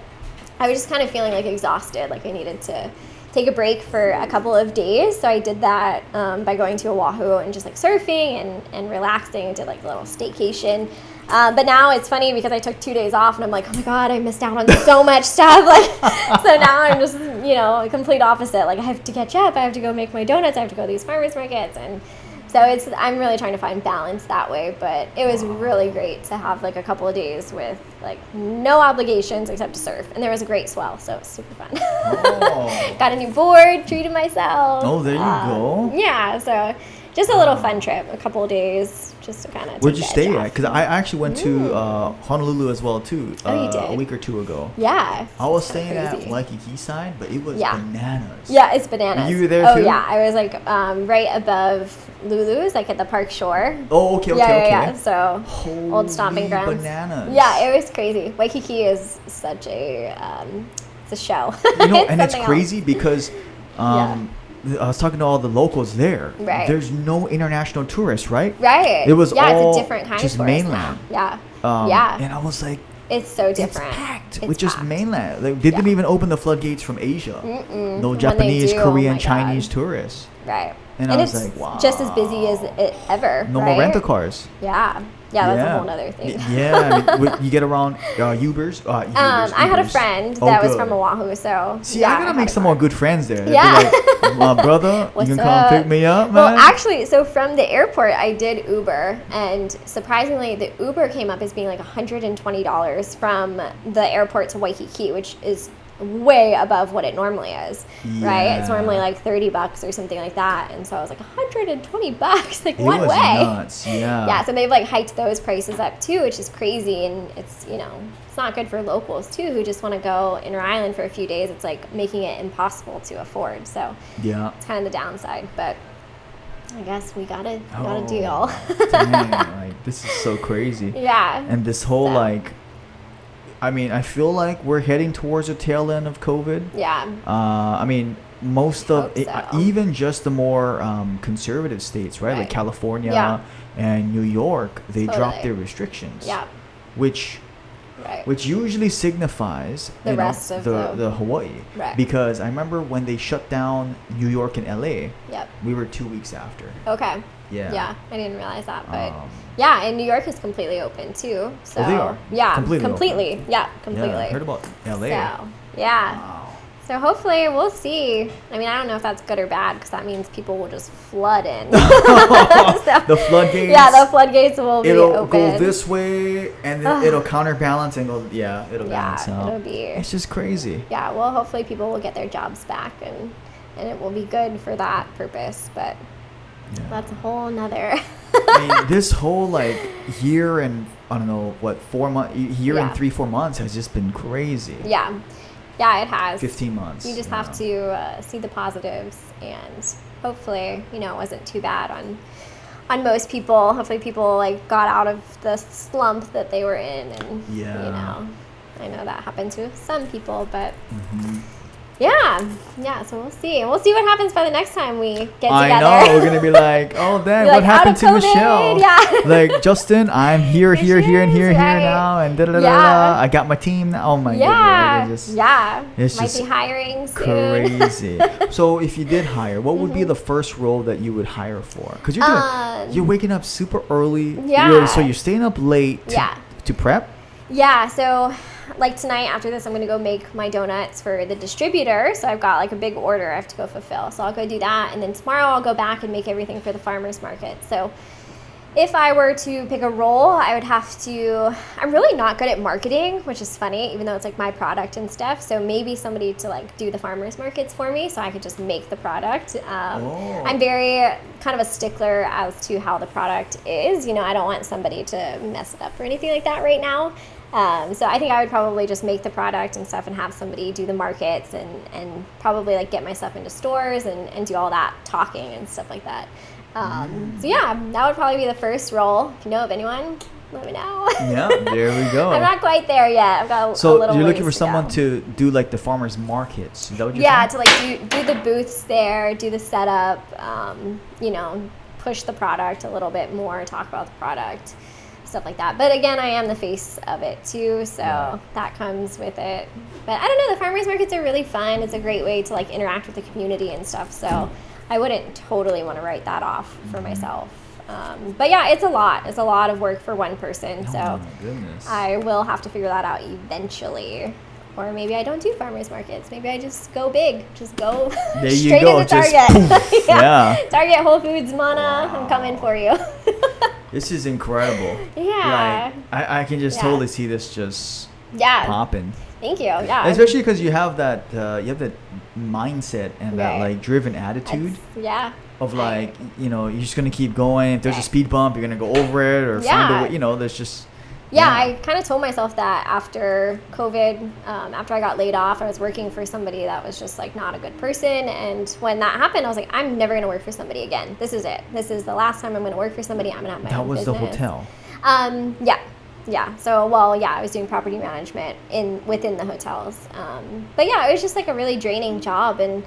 I was just kind of feeling like exhausted, like I needed to take a break for a couple of days. So I did that by going to Oahu and just like surfing and relaxing. I did like a little staycation. But now it's funny because I took 2 days off and I'm like, oh my God, I missed out on so much stuff. Like, so now I'm just, a complete opposite. Like I have to catch up. I have to go make my donuts. I have to go to these farmers markets. And so I'm really trying to find balance that way. But it was really great to have like a couple of days with like no obligations except to surf. And there was a great swell. So it was super fun. Oh. Got a new board, treated myself. Oh, there you go. Yeah. So just a little fun trip, a couple of days, just to kind of. Where'd you stay at? Because I actually went to Honolulu as well too. Oh, you did? A week or two ago. Yeah. I was so staying at crazy. Waikiki side, but it was Yeah. bananas. Yeah, it's bananas. You were there oh, too? yeah. I was like right above Lulu's, like at the park shore. Oh, okay. Yeah. So old stomping Holy grounds. bananas. Yeah, it was crazy. Waikiki is such a it's a show. And it's something crazy because I was talking to all the locals there. Right. There's no international tourists, right? Right. It was all it's a different kind just of tourist mainland. now. Yeah. And I was like, It's so different. it's packed It's with just packed. mainland. Like, they didn't even open the floodgates from Asia. No When Japanese, they do, oh Korean, my God. Chinese tourists. Right. And I was it's like, wow. just as busy as it ever. No right? more rental cars. Yeah. Yeah, that's a whole other thing. Yeah, I mean, you get around Ubers. I had a Ubers. friend Oh, that was good. from Oahu, so See, yeah, I gotta had make a some car. more good friends there. They'd be Yeah. like, my brother, What's you can come up? pick me up, man. Well, actually, so from the airport, I did Uber, and surprisingly, the Uber came up as being like $120 from the airport to Waikiki, which is way above what it normally is, right? It's normally Yeah. like $30 or something like that. And so I was like, $120? Like, It what was way? nuts. Yeah. Yeah, so they've like hiked those prices up too, which is crazy. And it's, it's not good for locals too who just want to go Inter Island for a few days. It's like making it impossible to afford. So Yeah. it's kind of the downside. But I guess we got a Oh, deal. Dang, like this is so crazy. Yeah. And this whole So- like, I mean, I feel like we're heading towards the tail end of COVID. Yeah. I mean, most of Hope it, so. even just the more conservative states, right? Like Right. California Yeah. and New York, they dropped Totally. their restrictions. Yeah. Which Right. usually signifies The rest of the Hawaii. Right. Because I remember when they shut down New York and LA, Yep. we were 2 weeks after. Okay. Yeah. Yeah. I didn't realize that, but Um, yeah, and New York is completely open too. So Oh, they are? Yeah. Completely Completely. open. Yeah. Completely. Yeah, I heard about LA. So yeah. Wow. So hopefully we'll see. I mean, I don't know if that's good or bad because that means people will just flood in. The floodgates. Yeah, the floodgates will be It'll open. go this way, and then it'll counterbalance and go. Yeah, it'll Yeah, balance out. it'll be. It's just crazy. Yeah, well, hopefully people will get their jobs back and it will be good for that purpose. But Yeah. that's a whole nother. I mean, this whole like year and I don't know what 4 months, year Yeah. and 3-4 months has just been crazy. Yeah, it has. 15 months. You just have to see the positives, and hopefully, it wasn't too bad on most people. Hopefully, people like got out of the slump that they were in, and Yeah. I know that happened to some people, but Mhm. yeah. So we'll see. We'll see what happens by the next time we get together. I know we're gonna be like, oh, dang, Be what like, out happened of to COVID, Michelle? yeah. Like Justin, I'm here, and here, Right. now, and da da da da. Yeah. I got my team now. Oh my Yeah, goodness, it's just yeah. it's Might just be hiring soon. crazy. So if you did hire, what would be the first role that you would hire for? Because you're waking up super early. Yeah. So you're staying up late. Yeah. To prep. Yeah, so like tonight after this, I'm gonna go make my donuts for the distributor. So I've got like a big order I have to go fulfill. So I'll go do that, and then tomorrow I'll go back and make everything for the farmers market. So if I were to pick a role, I would have to. I'm really not good at marketing, which is funny, even though it's like my product and stuff. So maybe somebody to like do the farmers markets for me, so I could just make the product. Oh. I'm very kind of a stickler as to how the product is. I don't want somebody to mess it up or anything like that right now. So I think I would probably just make the product and stuff and have somebody do the markets and probably like get my stuff into stores and do all that talking and stuff like that. So yeah, that would probably be the first role. If you know of anyone, let me know. Yeah, there we go. I'm not quite there yet. I've got a So little you're looking for ways to someone go. to do like the farmers markets. Is that what you're Yeah, saying? to like do the booths there, do the setup, push the product a little bit more, talk about the product, stuff like that. But again, I am the face of it too, so Yeah. that comes with it. But I don't know, the farmers markets are really fun. It's a great way to like interact with the community and stuff. So I wouldn't totally want to write that off for myself. But yeah, it's a lot. It's a lot of work for one person. Oh So my goodness. I will have to figure that out eventually. Or maybe I don't do farmers markets. Maybe I just go big. Just go There you straight go, into just Target. poof. Yeah. Target, Whole Foods, Mana, I'm Wow. coming for you. This is incredible. Yeah. Like, I can just Yeah. totally see this just Yeah. popping. Thank you. Yeah. Especially because you have that mindset and that Right. like driven attitude Yeah. of like you're just gonna keep going. If there's a Right. speed bump, you're gonna go over it or find a Yeah. way. There's just Yeah, I kind of told myself that after COVID, after I got laid off, I was working for somebody that was just like not a good person. And when that happened, I was like, I'm never going to work for somebody again. This is it. This is the last time I'm going to work for somebody. I'm going to have my that own was the business. hotel. Yeah. So, I was doing property management within the hotels. But yeah, it was just like a really draining job. And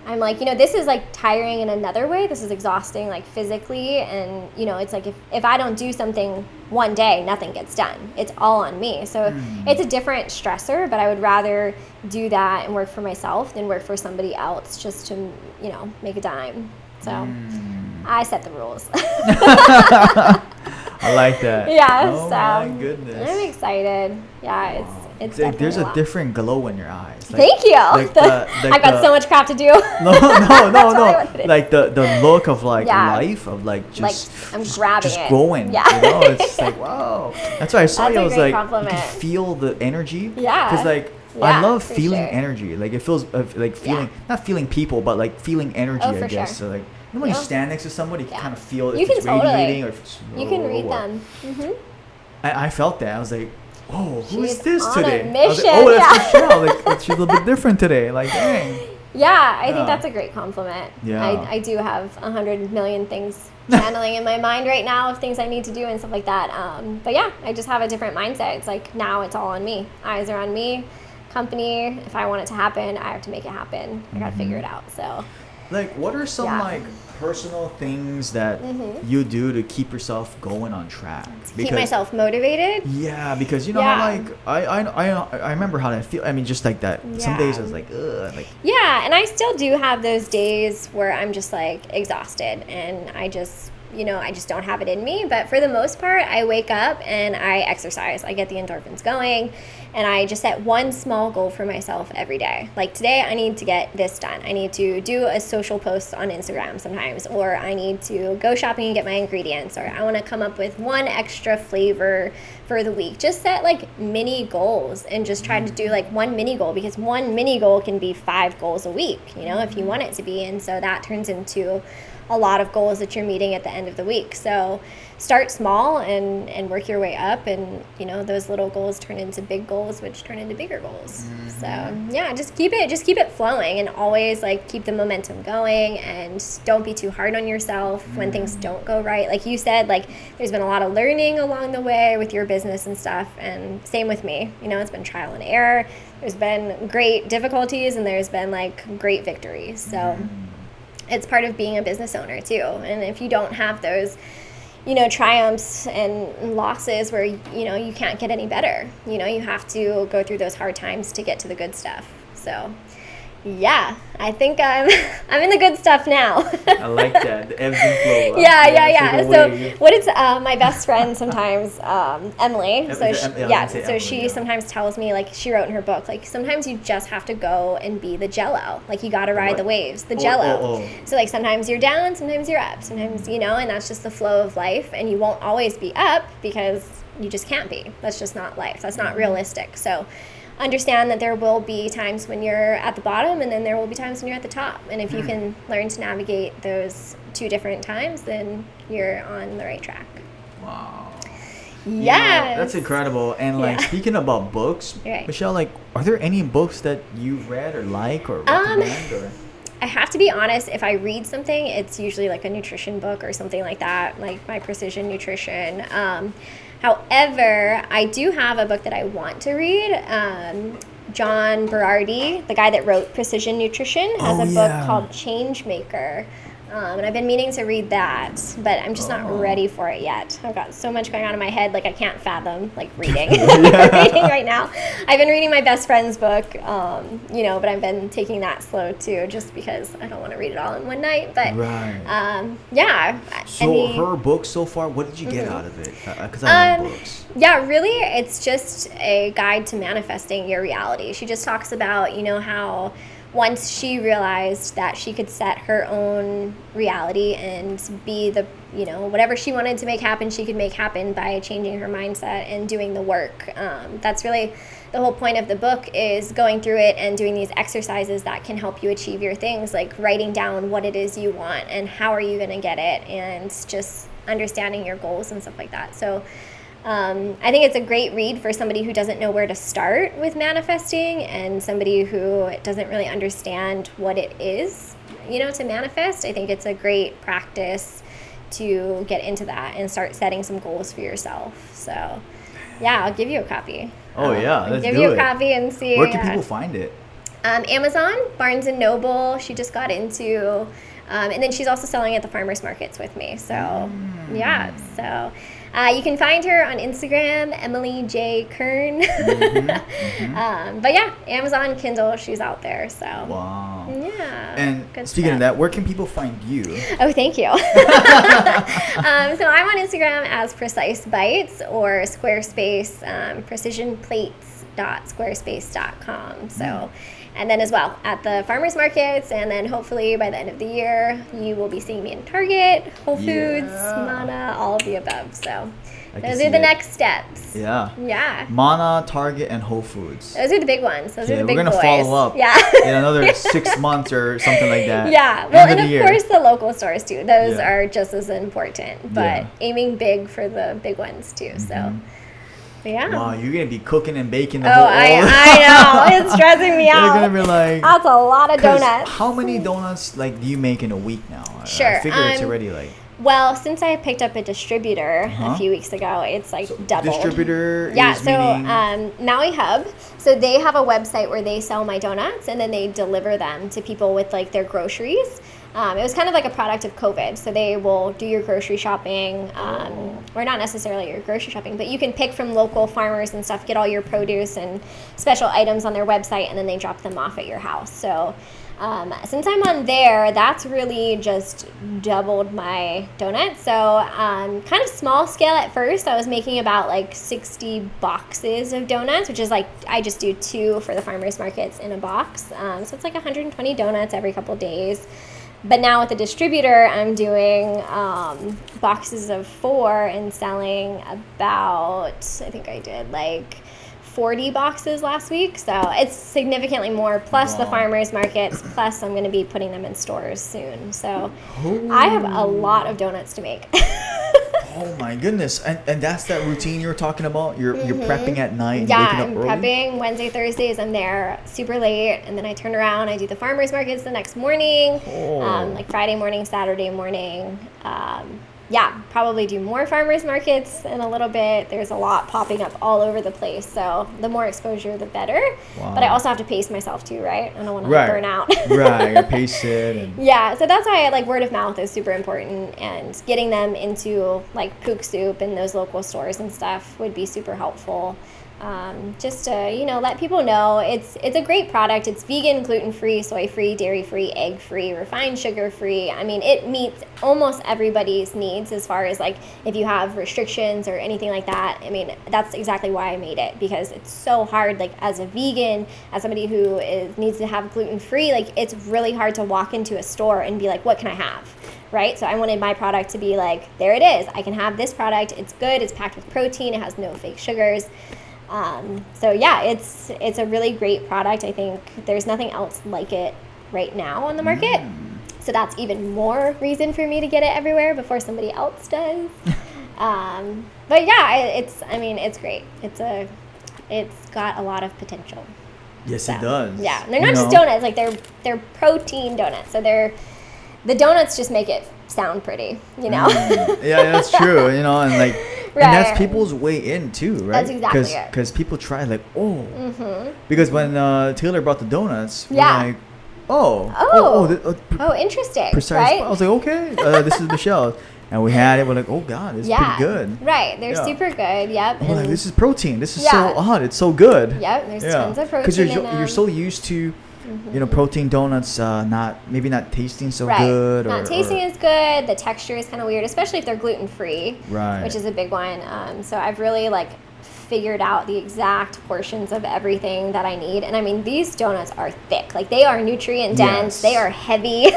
I'm like, this is like tiring in another way. This is exhausting, like physically. And, it's like if I don't do something one day, nothing gets done. It's all on me. So it's a different stressor, but I would rather do that and work for myself than work for somebody else just to, make a dime. So I set the rules. I like that. Yeah, Oh so my goodness. I'm excited. Yeah, Wow. It's like there's definitely a lot. different glow in your eyes. Like, Thank you. like I've got so much crap to do. No, like the look of like life of like just I'm grabbing just it. going. Yeah. You know, it's like wow. That's why I saw That's you. a I was great like, compliment. you can feel the energy. Yeah. Because like I Yeah, love for feeling sure. energy. Like it feels like feeling not feeling people, but like feeling energy. Oh, I for guess. sure. So like when you Yeah. stand next to somebody, you can kind of feel if You can it's radiating totally. or if it's You can low read or- them. I felt that. I was like, oh, who is She's this on a today? I was mission, like, oh, that's yeah. Michelle. Like she's a little bit different today. Like dang. Yeah, I Yeah. think that's a great compliment. Yeah. I do have 100 million things channeling in my mind right now of things I need to do and stuff like that. But yeah, I just have a different mindset. It's like now it's all on me. Eyes are on me. Company, if I want it to happen, I have to make it happen. I got to figure it out. So Like, what are some Yeah. like personal things that you do to keep yourself going on track? keep myself motivated. Yeah, because you know how Yeah. like I remember how that feel. I mean, just like that. Some days I Yeah. was like, ugh, like Yeah, and I still do have those days where I'm just like exhausted and I just don't have it in me. But for the most part, I wake up and I exercise. I get the endorphins going and I just set one small goal for myself every day. Like today, I need to get this done. I need to do a social post on Instagram sometimes, or I need to go shopping and get my ingredients, or I want to come up with one extra flavor for the week. Just set like mini goals and just try to do like one mini goal, because one mini goal can be 5 goals a week, if you want it to be. And so that turns into a lot of goals that you're meeting at the end of the week. So start small and work your way up, and those little goals turn into big goals, which turn into bigger goals. So yeah, just keep it flowing, and always like keep the momentum going, and don't be too hard on yourself when things don't go right. Like you said, like there's been a lot of learning along the way with your business and stuff, and same with me. It's been trial and error. There's been great difficulties and there's been like great victories. So it's part of being a business owner too. And if you don't have those, triumphs and losses where, you can't get any better, you have to go through those hard times to get to the good stuff. So yeah, I think I'm in the good stuff now. I like that, the ebbs and flow. Yeah. So what is my best friend sometimes, Emily. So she sometimes tells me, like she wrote in her book, like sometimes you just have to go and be the jello. Like you got to ride the waves, the jello. So like sometimes you're down, sometimes you're up, sometimes and that's just the flow of life. And you won't always be up because you just can't be. That's just not life. That's not realistic. So understand that there will be times when you're at the bottom, and then there will be times when you're at the top. And if you can learn to navigate those 2 different times, then you're on the right track. Wow. Yeah, that's incredible. And like speaking about books, Right. Michelle, like are there any books that you've read or like or recommend or? I have to be honest, if I read something, it's usually like a nutrition book or something like that, like my Precision Nutrition. However, I do have a book that I want to read. John Berardi, the guy that wrote Precision Nutrition, has a book called Changemaker. And I've been meaning to read that, but I'm just not ready for it yet. I've got so much going on in my head, like I can't fathom like reading reading right now. I've been reading my best friend's book, but I've been taking that slow too, just because I don't want to read it all in one night. But yeah. So her book so far, what did you get out of it? Because I love books. Yeah, really, it's just a guide to manifesting your reality. She just talks about, how once she realized that she could set her own reality and be the, whatever she wanted to make happen, she could make happen by changing her mindset and doing the work. That's really the whole point of the book, is going through it and doing these exercises that can help you achieve your things, like writing down what it is you want and how are you going to get it, and just understanding your goals and stuff like that. So I think it's a great read for somebody who doesn't know where to start with manifesting, and somebody who doesn't really understand what it is, to manifest. I think it's a great practice to get into that and start setting some goals for yourself. So yeah, I'll give you a copy. Let's give do you it. a copy and see. Where can people find it? Amazon, Barnes and Noble. She just got into, and then she's also selling at the farmers markets with me. So yeah, so You can find her on Instagram, Emily J. Kern. But yeah, Amazon, Kindle, she's out there. So Wow. yeah. And good speaking of stuff. that, where can people find you? Oh, thank you. So I'm on Instagram as Precise Bites or Squarespace, precisionplates.squarespace.com. So, and then as well at the farmers markets, and then hopefully by the end of the year, you will be seeing me in Target, Whole Foods, Yeah. Mana, all of the above. So I can those see are the it. next steps. Yeah. Yeah. Mana, Target, and Whole Foods. Those are the big ones. Those are Yeah, the big we're gonna boys. follow up Yeah. in another 6 months or something like that. Yeah, well, End and the of year. course the local stores too. Those Yeah. are just as important, but Yeah. aiming big for the big ones too. So, but yeah. Wow, you're gonna be cooking and baking the Oh, whole. I know. It's stressing me You're out. gonna be like. That's a lot of 'Cause donuts. How many donuts like do you make in a week now? I Sure, figure it's um, already like Well, since I picked up a distributor Uh-huh. a few weeks ago, it's like doubled. distributor. Yeah, is so meaning, Maui Hub. So they have a website where they sell my donuts and then they deliver them to people with like their groceries. It was kind of like a product of COVID. So they will do your grocery shopping, or not necessarily your grocery shopping, but you can pick from local farmers and stuff, get all your produce and special items on their website, and then they drop them off at your house. So since I'm on there, that's really just doubled my donuts. So kind of small scale at first. I was making about like 60 boxes of donuts, which is like I just do 2 for the farmers markets in a box. So it's like 120 donuts every couple of days. But now with the distributor, I'm doing boxes of 4 and selling about, I think I did like 40 boxes last week. So it's significantly more, plus the Wow. farmers markets, plus I'm going to be putting them in stores soon. So I have a lot of donuts to make. oh my goodness, and that's that routine you were talking about. You're prepping at night and Yeah, waking up I'm early. prepping Wednesday, Thursdays. I'm there super late, and then I turn around. I do the farmers markets the next morning, Oh. like Friday morning, Saturday morning. Yeah, probably do more farmers markets in a little bit. There's a lot popping up all over the place, so the more exposure, the better. Wow. But I also have to pace myself too, right? I don't want to Right. burn out. Right, you pace it and Yeah, so that's why like word of mouth is super important, and getting them into like Pook Soup and those local stores and stuff would be super helpful. Just to let people know it's a great product. It's vegan, gluten-free, soy-free, dairy-free, egg-free, refined sugar-free. I mean, it meets almost everybody's needs as far as like if you have restrictions or anything like that. I mean, that's exactly why I made it, because it's so hard, like as a vegan, as somebody who needs to have gluten-free, like it's really hard to walk into a store and be like, what can I have? Right? So I wanted my product to be like, there it is. I can have this product. It's good. It's packed with protein. It has no fake sugars. So yeah, it's a really great product. I think there's nothing else like it right now on the market. So that's even more reason for me to get it everywhere before somebody else does. But yeah, it's great. It's got a lot of potential. yes, So, it does. Yeah, and they're not just donuts. Like they're protein donuts. So the donuts just make it sound pretty. Yeah, that's true. And like. Right. And that's people's way in too, right? That's exactly it. Because people try like, because when Taylor brought the donuts, we're Yeah. like, Oh, interesting. precise. Right? I was like, okay, this is Michelle, and we had it. We're like, oh god, it's pretty good. Right. They're Yeah. super good. Yep. We're like, and- this is protein. This is Yeah. so odd. It's so good. Yep. There's tons of protein Because in you're them. so used to, protein donuts maybe not tasting so Right. good. Not tasting as good. The texture is kind of weird, especially if they're gluten free. Right. Which is a big one. So I've really figured out the exact portions of everything that I need. And I mean, these donuts are thick. Like they are nutrient dense. Yes. They are heavy.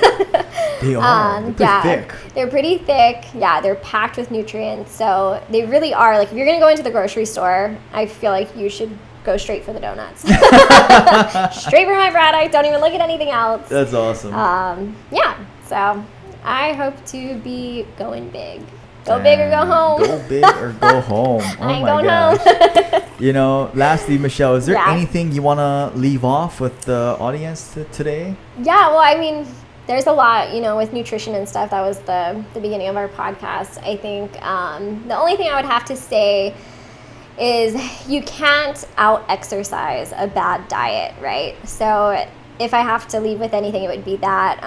They are. They're pretty thick. They're pretty thick. Yeah, they're packed with nutrients. So they really are. Like if you're gonna go into the grocery store, I feel like you should go straight for the donuts. Straight for my product. Don't even look at anything else. That's awesome. Yeah. So I hope to be going big. Go big or go home. Go big or go home. Oh I ain't my going gosh. home. Lastly, Michelle, is there Yeah. anything you want to leave off with the audience today? Yeah, well, I mean, there's a lot, with nutrition and stuff. That was the beginning of our podcast. I think the only thing I would have to say is you can't out-exercise a bad diet, right? So if I have to leave with anything, it would be that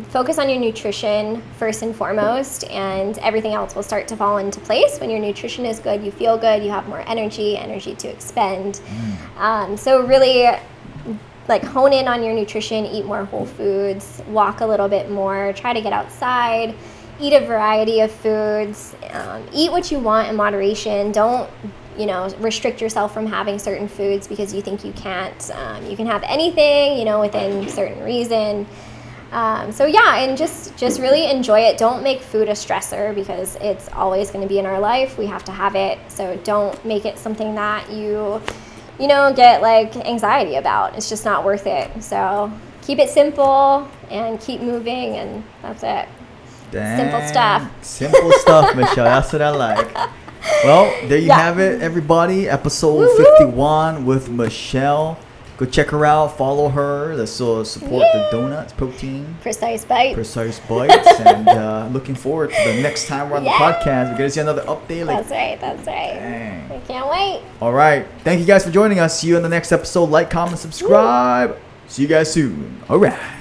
focus on your nutrition first and foremost, and everything else will start to fall into place. When your nutrition is good, you feel good, you have more energy to expend. So really, like, hone in on your nutrition, eat more whole foods, walk a little bit more, try to get outside, eat a variety of foods, eat what you want in moderation. Don't restrict yourself from having certain foods because you think you can't. You can have anything, within certain reason. So yeah, and just really enjoy it. Don't make food a stressor because it's always going to be in our life. We have to have it. So don't make it something that you get like anxiety about. It's just not worth it. So keep it simple and keep moving, and that's it. Dang. Simple stuff. Simple stuff, Michelle. That's what I like. Well, there you have it, everybody. Episode 51 with Michelle. Go check her out. Follow her. Let's support the donuts, protein. Precise Bites. Precise Bites. And looking forward to the next time we're on the podcast. We're going to see another update. That's right. Dang. I can't wait. All right. Thank you guys for joining us. See you in the next episode. Like, comment, subscribe. See you guys soon. All right.